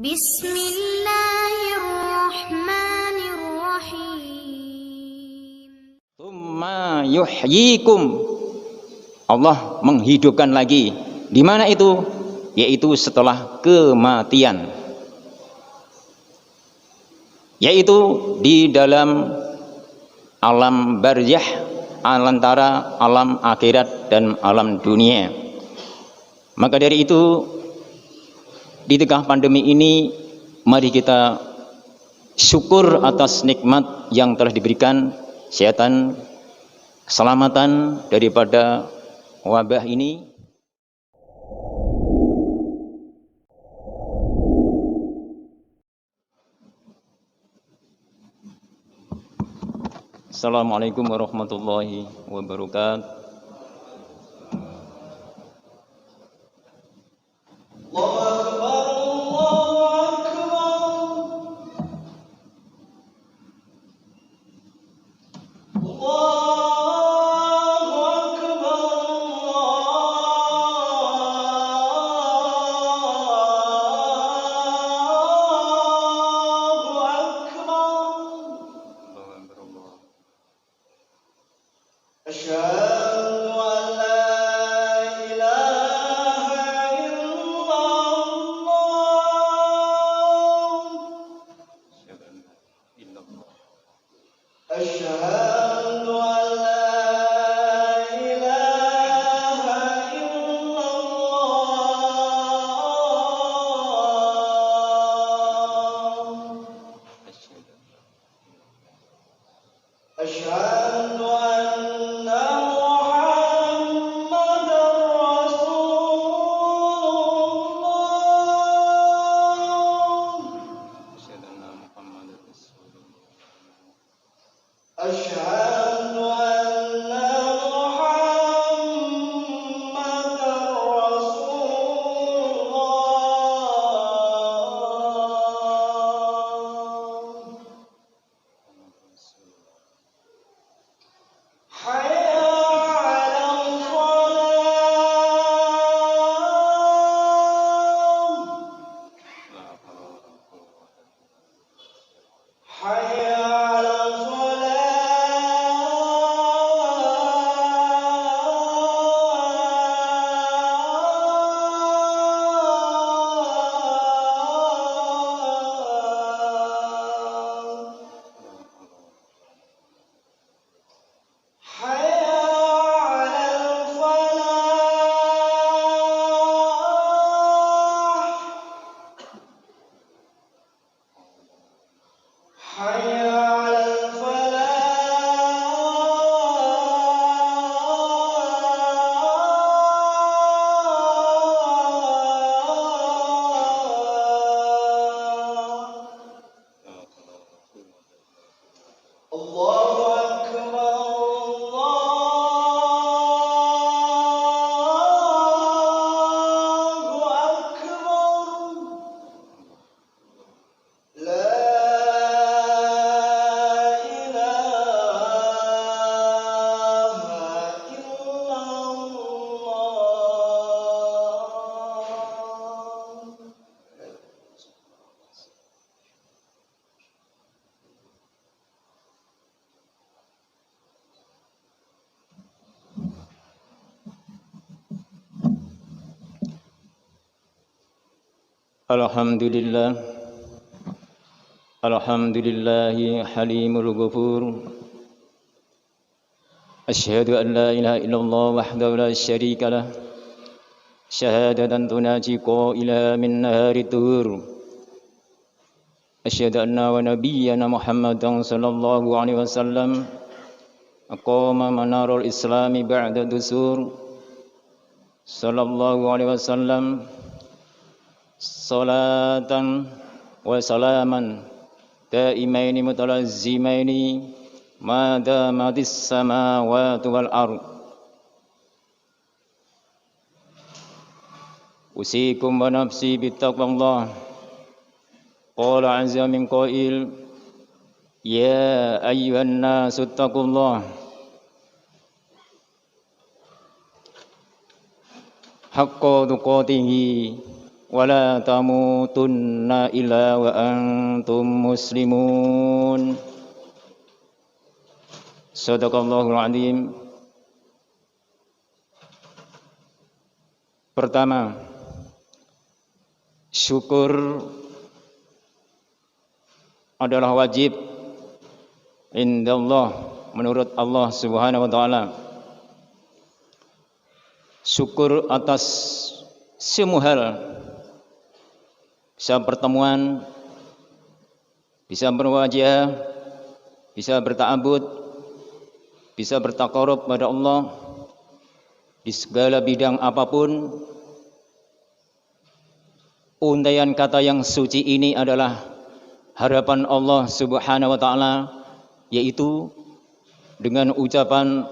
Bismillahirrahmanirrahim. Tsumma yuhyikum. Allah menghidupkan lagi. Di mana itu? Yaitu setelah kematian. Yaitu di dalam alam barzah, antara alam akhirat dan alam dunia. Maka dari itu, di tengah pandemi ini, mari kita syukur atas nikmat yang telah diberikan, kesehatan, keselamatan daripada wabah ini. Assalamualaikum warahmatullahi wabarakatuh. Alhamdulillah, alhamdulillahi halimul ghafur. Asyhadu an la ilaha illallah wahdahu la syarika lah, syahadatan tunaji qailaha min nahari tuhur. Asyhadu anna wa nabiyyana Muhammadan sallallahu alaihi wasallam aqama manarul islami ba'da dusur. Sallallahu alaihi wasallam salatan wa salaman daimaini mutalazzimaini ma damatis samawati wal ard. Usikum wa nafsi bittaqwallah. Qala azza min qail, ya ayyuhan nasu ittaqullah haqqa tuqatihi ولا تموتن إلا وأنتم مسلمون صدق الله العظيم. Pertama, syukur adalah wajib indallah menurut Allah Subhanahu wa taala. Syukur atas semua hal, bisa pertemuan, bisa berwajah, bisa berta'abud, bisa bertaqarrub pada Allah di segala bidang apapun. Untaian kata yang suci ini adalah harapan Allah Subhanahu wa taala, yaitu dengan ucapan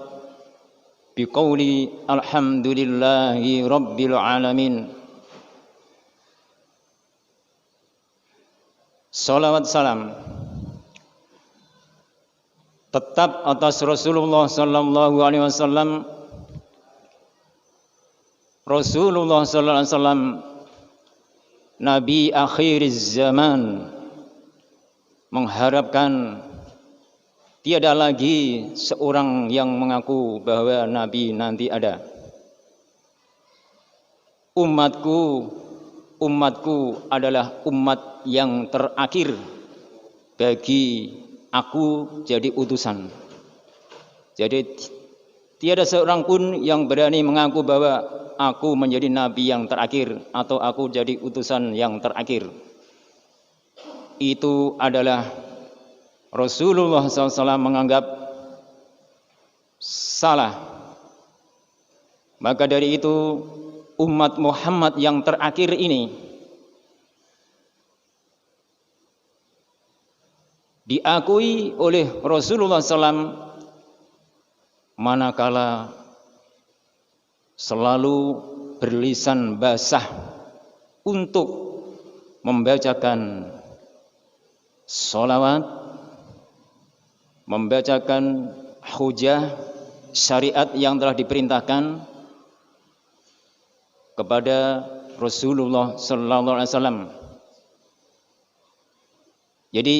biqauli alhamdulillahi rabbil alamin. Salawat salam tetap atas Rasulullah sallallahu alaihi wasallam. Rasulullah sallallahu alaihi wasallam nabi akhiriz zaman, mengharapkan tiada lagi seorang yang mengaku bahwa nabi nanti ada. Umatku adalah umat yang terakhir bagi aku jadi utusan. Jadi tiada seorang pun yang berani mengaku bahwa aku menjadi nabi yang terakhir atau aku jadi utusan yang terakhir. Itu adalah Rasulullah SAW menganggap salah. Maka dari itu umat Muhammad yang terakhir ini diakui oleh Rasulullah SAW manakala selalu berlisan basah untuk membacakan sholawat, membacakan hujah syariat yang telah diperintahkan kepada Rasulullah sallallahu alaihi wasallam. Jadi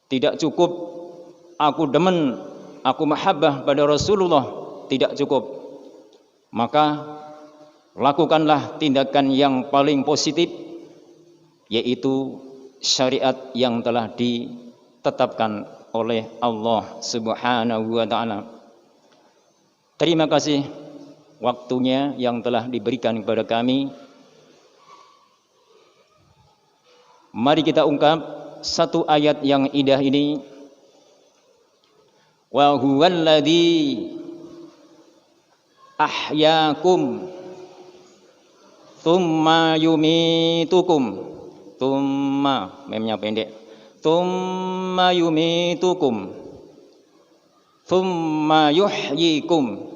tidak cukup aku demen, aku mahabbah pada Rasulullah, tidak cukup. Maka lakukanlah tindakan yang paling positif, yaitu syariat yang telah ditetapkan oleh Allah Subhanahu wa taala. Terima kasih waktunya yang telah diberikan kepada kami. Mari kita ungkap satu ayat yang indah ini. Wa huwallazi ahyaakum tsumma yumitukum. Tsumma, memnya pendek. Tsumma yumitukum tsumma yuhyikum.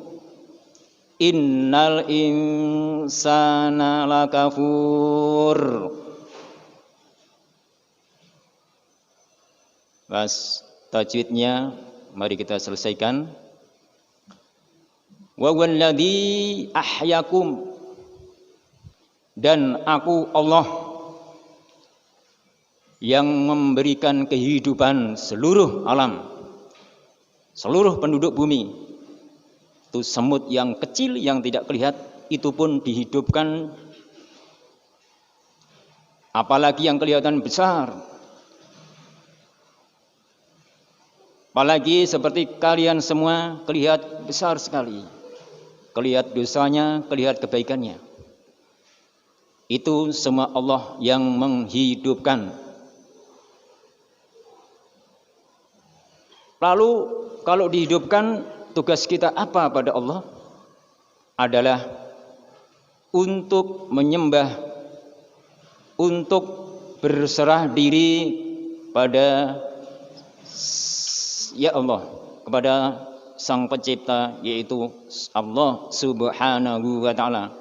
Innal insana lakafur. Bas, tajwidnya mari kita selesaikan. Wa walladzi ahyakum, dan aku Allah yang memberikan kehidupan seluruh alam, seluruh penduduk bumi. Itu semut yang kecil yang tidak terlihat, itu pun dihidupkan. Apalagi yang kelihatan besar. Apalagi seperti kalian semua kelihatan besar sekali. Kelihatan dosanya, kelihatan kebaikannya. Itu semua Allah yang menghidupkan. Lalu kalau dihidupkan, tugas kita apa pada Allah? Adalah untuk menyembah, untuk berserah diri pada ya Allah, kepada Sang Pencipta, yaitu Allah Subhanahu wa taala.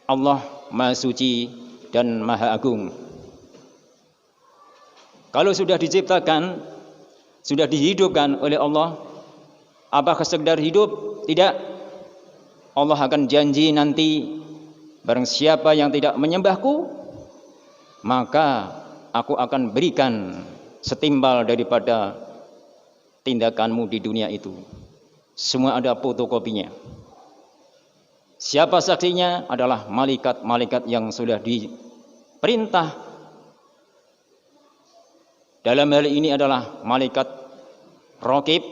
Allah Maha Suci dan Maha Agung. Kalau sudah diciptakan, sudah dihidupkan oleh Allah, apakah sekedar hidup? Tidak. Allah akan janji nanti barang siapa yang tidak menyembahku, maka aku akan berikan setimbal daripada tindakanmu di dunia itu. Semua ada fotokopinya. Siapa saksinya? Adalah malaikat-malaikat yang sudah diperintah. Dalam hal ini adalah malaikat Raqib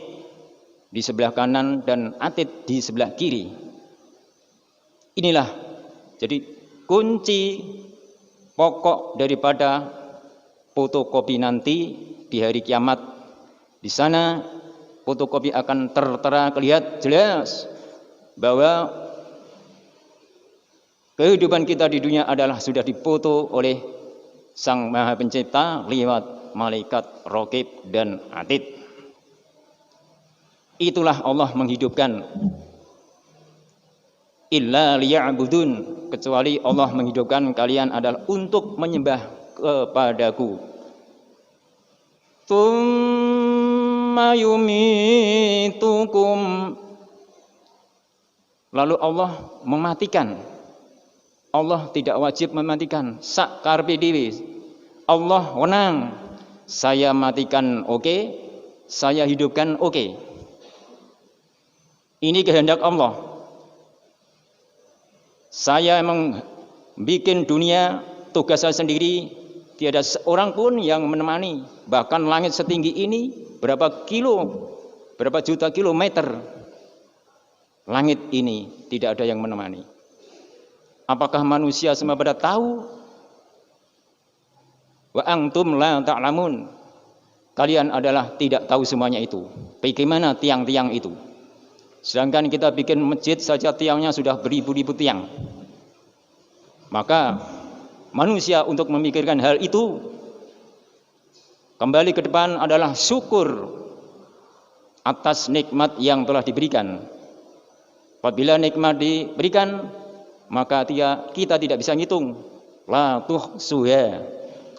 di sebelah kanan dan Atid di sebelah kiri. Inilah jadi kunci pokok daripada fotokopi nanti di hari kiamat. Di sana fotokopi akan tertera kelihatan jelas bahwa kehidupan kita di dunia adalah sudah dipoto oleh Sang Maha Pencipta lewat malaikat Raqib dan Atid. Itulah Allah menghidupkan. Illa liya'budun, kecuali Allah menghidupkan kalian adalah untuk menyembah kepadaku. Tsumma yumitukum, lalu Allah mematikan. Allah tidak wajib mematikan, sak karepe dhewe. Allah wenang, saya matikan oke, saya hidupkan oke. Ini kehendak Allah. Saya emang bikin dunia, tugas saya sendiri, tiada seorang pun yang menemani. Bahkan langit setinggi ini, berapa juta kilometer langit ini tidak ada yang menemani. Apakah manusia semua pada tahu? Wa antum la ta'lamun. Kalian adalah tidak tahu semuanya itu. Bagaimana tiang-tiang itu? Sedangkan kita bikin masjid saja tiangnya sudah beribu-ribu tiang. Maka manusia untuk memikirkan hal itu kembali ke depan adalah syukur atas nikmat yang telah diberikan. Apabila nikmat diberikan, maka kita tidak bisa menghitung. La tuhsuha,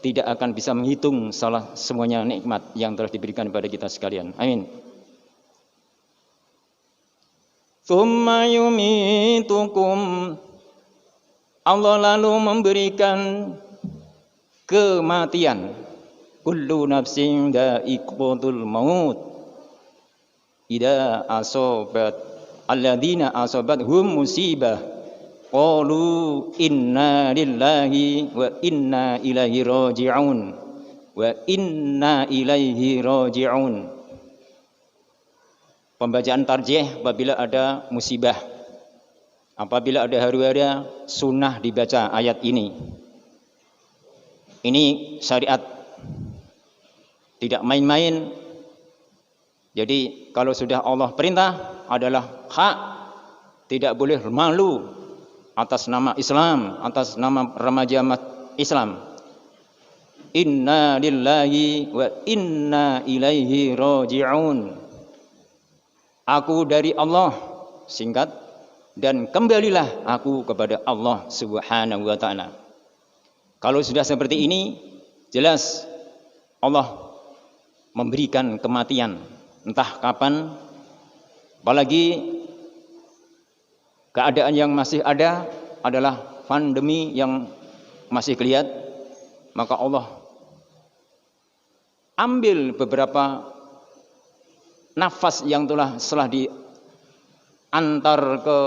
tidak akan bisa menghitung semuanya nikmat yang telah diberikan kepada kita sekalian. Amin. Tsumma yumitukum, Allah lalu memberikan kematian. Kullu nafsin dha'iqatul maut. Idza asobat alladzina asobathum musibah qalu inna lillahi wa inna ilaihi raji'un. Wa inna ilaihi raji'un. Pembacaan tarjih apabila ada musibah, apabila ada haru-hara, sunnah dibaca ayat ini. Ini syariat, tidak main-main. Jadi kalau sudah Allah perintah adalah hak, tidak boleh malu atas nama Islam, atas nama remaja Islam. Inna lillahi wa inna ilaihi raji'un. Aku dari Allah, singkat, dan kembalilah aku kepada Allah Subhanahu wa ta'ala. Kalau sudah seperti ini, jelas Allah memberikan kematian entah kapan, apalagi keadaan yang masih ada adalah pandemi yang masih kelihatan, maka Allah ambil beberapa nafas yang setelah diantar ke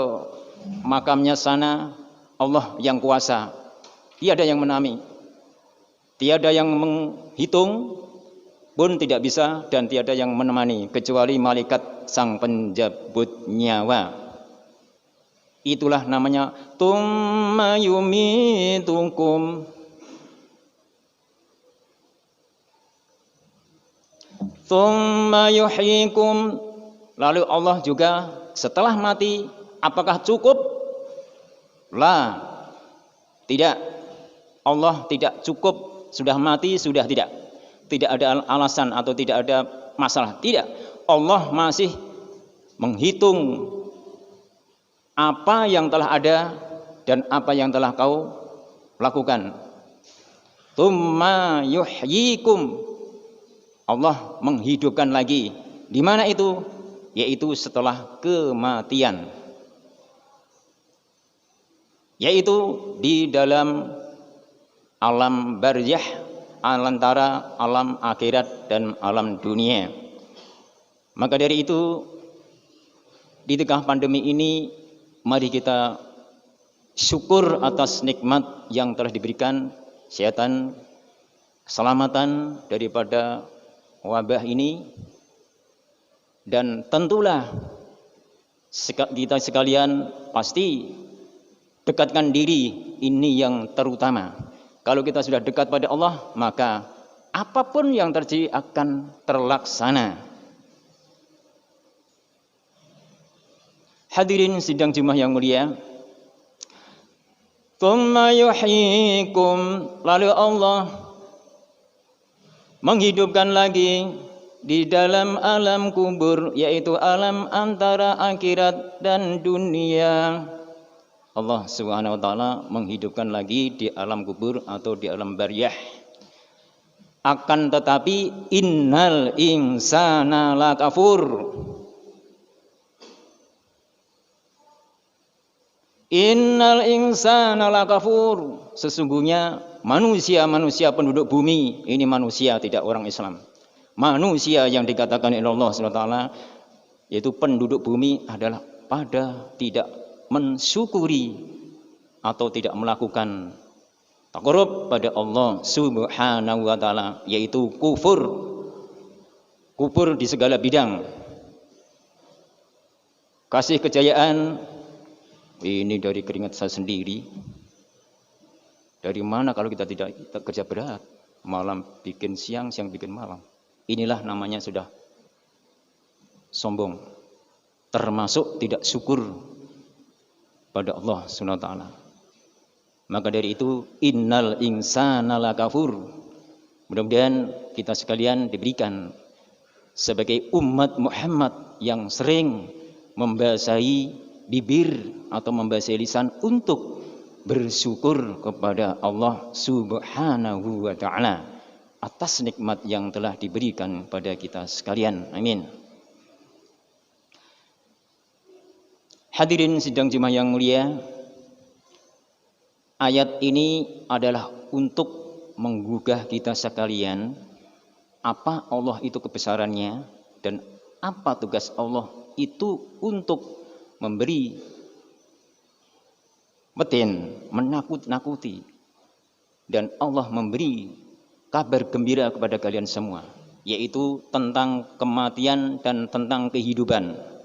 makamnya sana. Allah yang kuasa, tiada yang menami, tiada yang menghitung pun tidak bisa, dan tiada yang menemani kecuali malaikat sang penjabut nyawa. Itulah namanya tsumma yumitukum. Tsumma yuhyikum, lalu Allah juga setelah mati, apakah cukup? La, tidak. Allah tidak cukup, sudah mati, sudah tidak ada alasan atau tidak ada masalah, tidak. Allah masih menghitung apa yang telah ada dan apa yang telah kau lakukan. Tsumma yuhyikum, Allah menghidupkan lagi. Di mana itu? Yaitu setelah kematian. yaitu di dalam alam barzah antara alam akhirat dan alam dunia. Maka dari itu di tengah pandemi ini mari kita syukur atas nikmat yang telah diberikan, kesehatan, keselamatan daripada wabah ini, dan tentulah kita sekalian pasti dekatkan diri, ini yang terutama. Kalau kita sudah dekat pada Allah, maka apapun yang terjadi akan terlaksana. Hadirin sidang Jumat yang mulia, tsumma yuhyikum, lalu Allah menghidupkan lagi di dalam alam kubur, yaitu alam antara akhirat dan dunia. Allah Subhanahu wa taala menghidupkan lagi di alam kubur atau di alam barzah. Akan tetapi innal insana lakafur. Innal insana lakafur. Sesungguhnya manusia penduduk bumi, ini manusia tidak orang Islam. Manusia yang dikatakan oleh Allah Subhanahu wa taala yaitu penduduk bumi adalah pada tidak mensyukuri atau tidak melakukan taqarrub pada Allah Subhanahu wa taala, yaitu kufur di segala bidang. Kasih kejayaan ini dari keringat saya sendiri. Dari mana kalau kita tidak kerja berat, malam bikin siang, siang bikin malam. Inilah namanya sudah sombong, termasuk tidak syukur pada Allah Subhanahu wa taala. Maka dari itu innal insana lakafur. Mudah-mudahan kita sekalian diberikan sebagai umat Muhammad yang sering membasahi bibir atau membasahi lisan untuk bersyukur kepada Allah Subhanahu wa taala atas nikmat yang telah diberikan pada kita sekalian. Amin. Hadirin sidang Jumat yang mulia, ayat ini adalah untuk menggugah kita sekalian apa Allah itu kebesarannya dan apa tugas Allah itu untuk memberi metin, menakut-nakuti, dan Allah memberi kabar gembira kepada kalian semua, yaitu tentang kematian dan tentang kehidupan.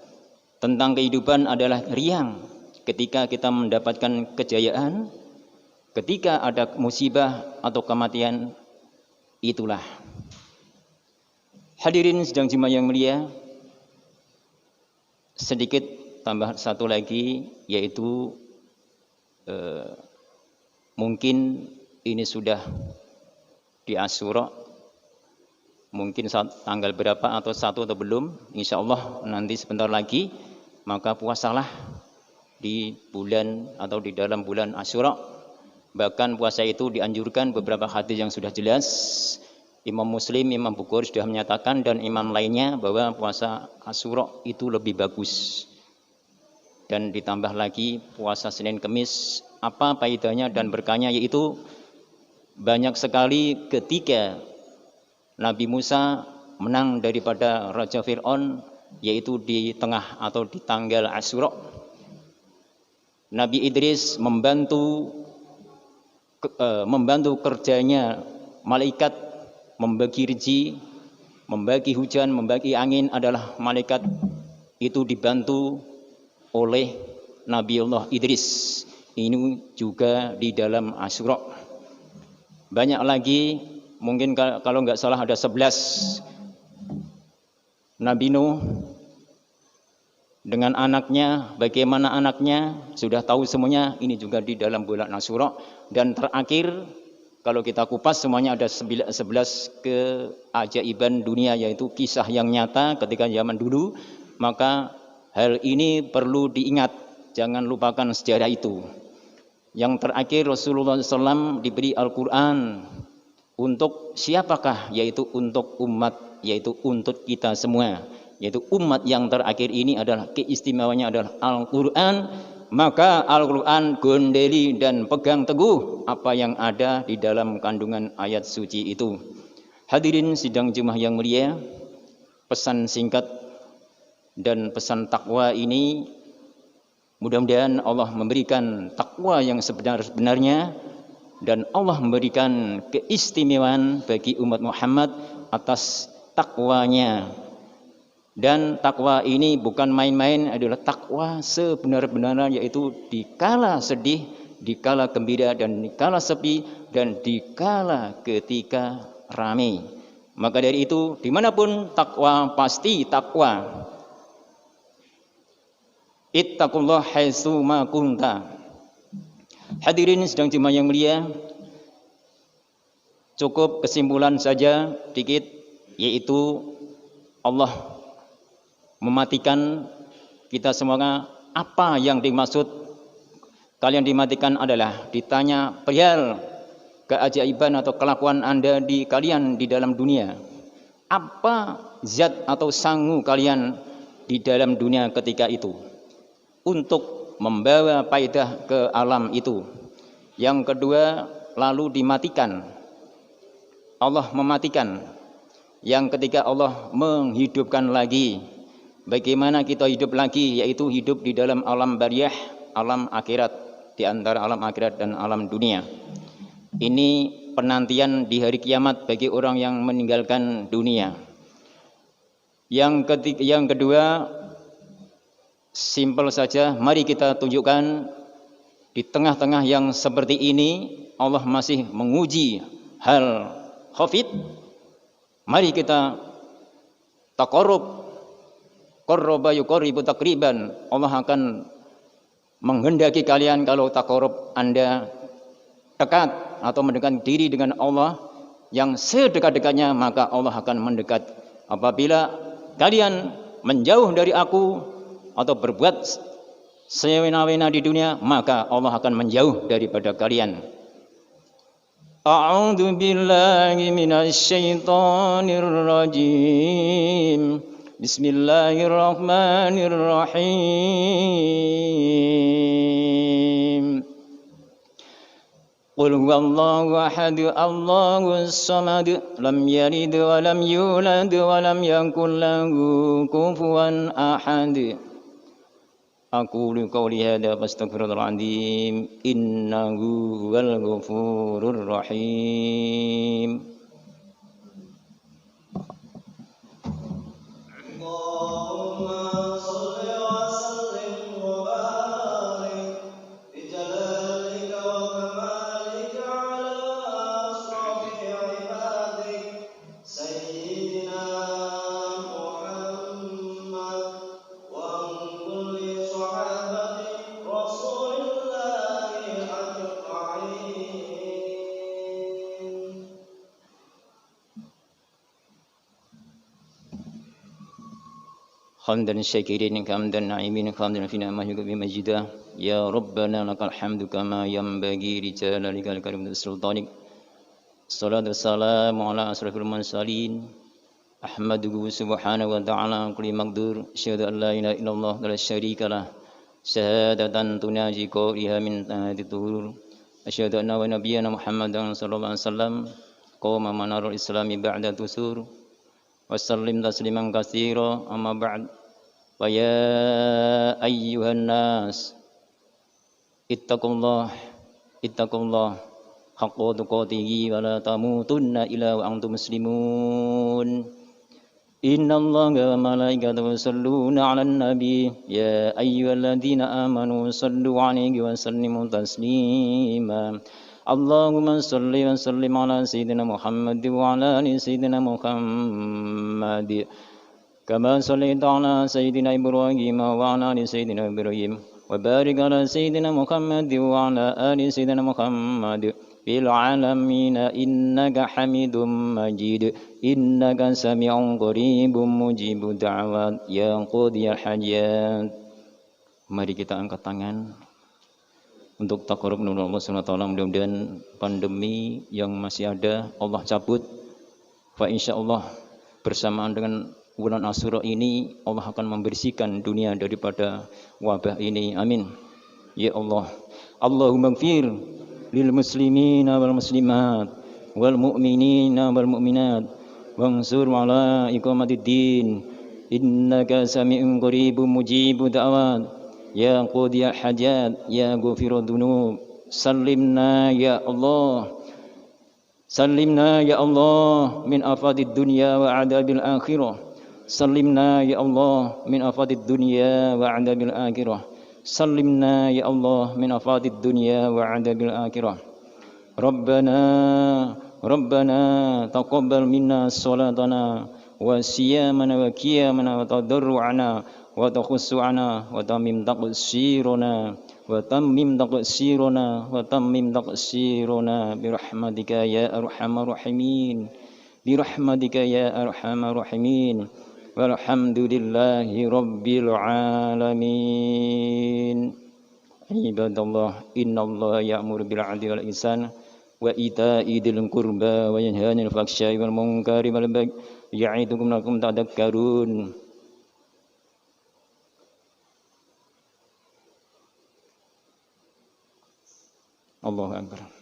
Tentang kehidupan adalah riang ketika kita mendapatkan kejayaan, ketika ada musibah atau kematian, itulah. Hadirin sidang Jumat yang mulia, sedikit tambah satu lagi, yaitu mungkin ini sudah di Asyura, mungkin tanggal berapa atau satu atau belum, insya Allah nanti sebentar lagi. Maka puasalah di bulan atau di dalam bulan Asyura. Bahkan puasa itu dianjurkan beberapa hadis yang sudah jelas. Imam Muslim, Imam Bukhari sudah menyatakan dan imam lainnya bahwa puasa Asyura itu lebih bagus. Dan ditambah lagi puasa Senin Kemis, apa faedahnya dan berkahnya, yaitu banyak sekali ketika Nabi Musa menang daripada Raja Fir'aun, yaitu di tengah atau di tanggal Asyura. Nabi Idris membantu kerjanya malaikat membagi rezeki, membagi hujan, membagi angin adalah malaikat itu dibantu oleh Nabiullah Idris. Ini juga di dalam Asyura. Banyak lagi, mungkin kalau nggak salah ada 11 Nabi Nuh dengan anaknya, bagaimana anaknya sudah tahu semuanya, ini juga di dalam bulan Asyura. Dan terakhir kalau kita kupas semuanya ada 11 keajaiban dunia, yaitu kisah yang nyata ketika zaman dulu. Maka hal ini perlu diingat, jangan lupakan sejarah itu. Yang terakhir Rasulullah SAW diberi Al-Quran untuk siapakah? Yaitu untuk umat, yaitu untuk kita semua, yaitu umat yang terakhir ini adalah keistimewaannya adalah Al-Quran maka Al-Quran gondeli dan pegang teguh apa yang ada di dalam kandungan ayat suci itu. Hadirin sidang Jumat yang mulia, pesan singkat dan pesan takwa ini mudah-mudahan Allah memberikan takwa yang sebenar-benarnya dan Allah memberikan keistimewaan bagi umat Muhammad atas takwanya. Dan takwa ini bukan main-main, adalah takwa sebenar-benarnya, yaitu dikala sedih, dikala gembira, dan dikala sepi, dan dikala ketika ramai. Maka dari itu, dimanapun takwa pasti takwa. Ittaqullah haitsu ma kunta. Hadirin sedang jemaah yang mulia, cukup kesimpulan saja dikit, yaitu Allah mematikan kita semuanya. Apa yang dimaksud kalian dimatikan adalah ditanya perihal keajaiban atau kelakuan Anda di kalian di dalam dunia. Apa zat atau sangu kalian di dalam dunia ketika itu untuk membawa faedah ke alam itu. Yang kedua, lalu dimatikan. Allah mematikan. Yang ketiga, Allah menghidupkan lagi. Bagaimana kita hidup lagi, yaitu hidup di dalam alam bariyah, alam akhirat, di antara alam akhirat dan alam dunia. Ini penantian di hari kiamat bagi orang yang meninggalkan dunia. Yang kedua, simpel saja, mari kita tunjukkan di tengah-tengah yang seperti ini Allah masih menguji hal khafid. Mari kita taqarrub, qarraba yuqarribu taqriban. Allah akan menghendaki kalian kalau taqarrub Anda dekat atau mendekatkan diri dengan Allah yang sedekat-dekatnya, maka Allah akan mendekat. Apabila kalian menjauh dari aku atau berbuat sewena-wena di dunia, maka Allah akan menjauh daripada kalian. A'udzu billahi minasy syaithanir rajim. Bismillahirrahmanirrahim. Qul huwallahu ahad, Allahus samad, lam yalid wa lam yulad wa lam yakul lahu kufuwan ahad. Aqulu qawli hadza fastaghfirullahaladzim, innahu huwal ghafurur rahim. Hamdan syakirin hamdan na'imin hamdan fi ni'mahi bi majidah ya rabbana lakal hamdu kama yanbaghi li jalalikal karim sultanik. Salatu wassalamu ala asrafil mursalin ahmaduhu subhanahu wa ta'ala kulli maqdur asyhadu an la ilaha illallah wa la syarika lah syahadatan tunaji qawliha min tahti tuhur asyhadu anna wa nabiyyana muhammadan sallallahu alaihi wasallam qawma manarul islami ba'da tusur wasallim tasliman katsira amma ba'd. Wa ya ayyuhan nas ittaqullah haqqa tuqatih wa la tamutunna illa wa antum muslimun. Innallaha wa malaikatahu yusholluna 'alan nabi ya ayyuhalladzina amanu shallu 'alaihi wa sallimu taslima. Allahumma shalli wa sallim ala sayyidina Muhammad wa ala ali sayyidina Muhammad kama shallaita ala sayyidina Ibrahim wa ala ali sayyidina Ibrahim wa barik ala sayyidina Muhammad wa ala ali sayyidina Muhammad fil alamin innaka Hamidum Majid innaka sami'un qaribun mujibud da'wat ya qadiyal hajat. Mari kita angkat tangan untuk taqarrub menuju Allah Subhanahu wa taala. Mudah-mudahan pandemi yang masih ada Allah cabut. Fa insyaallah bersamaan dengan bulan Asyura ini Allah akan membersihkan dunia daripada wabah ini. Amin. Ya Allah, Allahumma ighfir lil muslimina wal muslimat wal mu'minina wal mu'minat wansur ala iqamatid din innaka sami'un qaribun mujibud da'wat ya qadiyal hajat ya ghafirud dunub sallimna ya Allah sallimna ya Allah min afadid dunya wa adabil akhirah sallimna ya Allah min afadid dunya wa adabil akhirah sallimna ya Allah min afadid dunya wa adabil akhirah Rabbana taqabbal minna salatana wa siyamana wa qiyamana wa tadarru'ana wa takhussu'ana wa tamim taqsiruna wa tammim taqsiruna wa tammim taqsiruna birahmatika ya arhamar rahimin birahmatika ya arhamar rahimin walhamdulillahi rabbil alamin. Ibadallah, innallaha ya'muru bil 'adli wal ihsan wa ita'i dzil qurba wa yanha 'anil fahsya'i wal munkari wal baghi ya'idukum la'allakum tadhakkarun. Allahu akbar.